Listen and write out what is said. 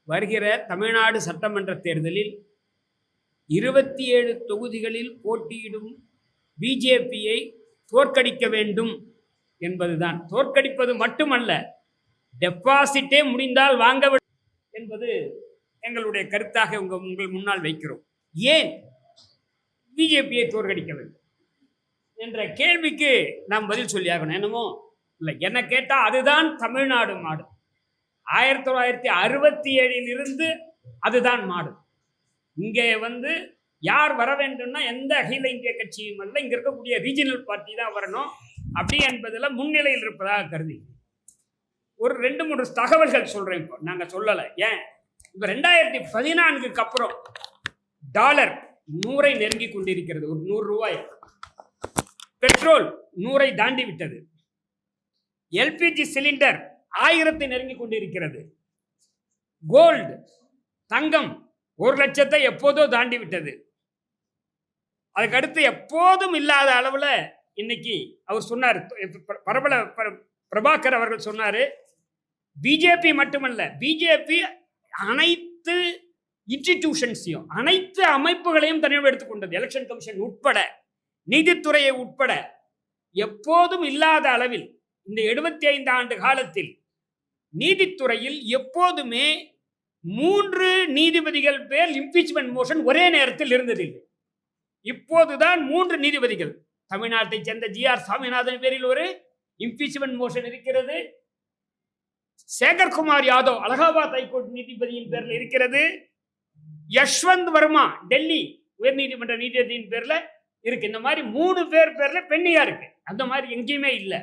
வருகிற தமிழ்நாடு சட்டமன்ற தேர்தலில் 27 தொகுதிகளில் போட்டியிடும் பிஜேபியை தோற்கடிக்க வேண்டும் என்பதுதான். தோற்கடிப்பது மட்டுமல்ல, டெபாசிட்டே முடிந்தால் வாங்க வேண்டும் என்பது எங்களுடைய கருத்தாக உங்கள் முன்னால் வைக்கிறோம். ஏன் பிஜேபியை தோற்கடிக்க வேண்டும் என்ற கேள்விக்கு நாம் பதில் சொல்லியாகணும். என்னமோ இல்லை, என்ன கேட்டால் அதுதான் தமிழ்நாடு மாடு. 1967 இருந்து அதுதான் மாடு. இங்கே யார் வர வேண்டும்னா எந்த அகில இந்திய கட்சியும் அல்ல, இங்க இருக்கக்கூடிய ரீஜனல் பார்ட்டி தான் வரணும் அப்படி என்பதில் முன்னிலையில் இருப்பதாக கருதி ஒரு 2-3 தகவல்கள் சொல்றேன். இப்போ நாங்க சொல்லலை. ஏன் இப்போ 2014க்கு அப்புறம் டாலர் 100 நெருங்கி கொண்டிருக்கிறது. ஒரு 100 ரூபாய். பெட்ரோல் 100 தாண்டி விட்டது. எல்பிஜி சிலிண்டர் 1000 நெருங்கி கொண்டிருக்கிறது. கோல்டு தங்கம் 1 லட்சத்தை எப்போதோ தாண்டி விட்டது. அதுக்கடுத்து எப்போதும் இல்லாத அளவில் இன்னைக்கு அவர் சொன்னார், பிரபல பிரபாகர் அவர்கள் சொன்னார், பிஜேபி மட்டுமல்ல, பிஜேபி அனைத்து இன்ஸ்டிடியூஷன்ஸையும் அனைத்து அமைப்புகளையும் தனியாக எடுத்துக்கொண்டது. எலெக்ஷன் கமிஷன் உட்பட, நீதித்துறையை உட்பட எப்போதும் இல்லாத அளவில் இந்த 75 ஆண்டு காலத்தில் நீதித்துறையில் எப்போதுமே 3 நீதிபதிகள் பேர் இம்பீச்மென்ட் மோஷன் ஒரே நேரத்தில் இருந்ததில்லை. இப்போதுதான் 3 நீதிபதிகள். தமிழ்நாட்டை சேர்ந்த ஜி.ஆர். சாமிநாதன் பேரில் ஒரு இம்பீச்மென்ட் மோஷன் இருக்கிறது. சேகர்குமார் யாதவ் அலகாபாத் ஹைகோர்ட் நீதிபதியின் பேரில் இருக்கிறது. யஷ்வந்த் வர்மா டெல்லி உயர்நீதிமன்ற நீதிபதியின் பேர்ல இருக்கு. இந்த மாதிரி 3 பேர்ல பெண்ணியா இருக்கு. அந்த மாதிரி எங்கேயுமே இல்லை.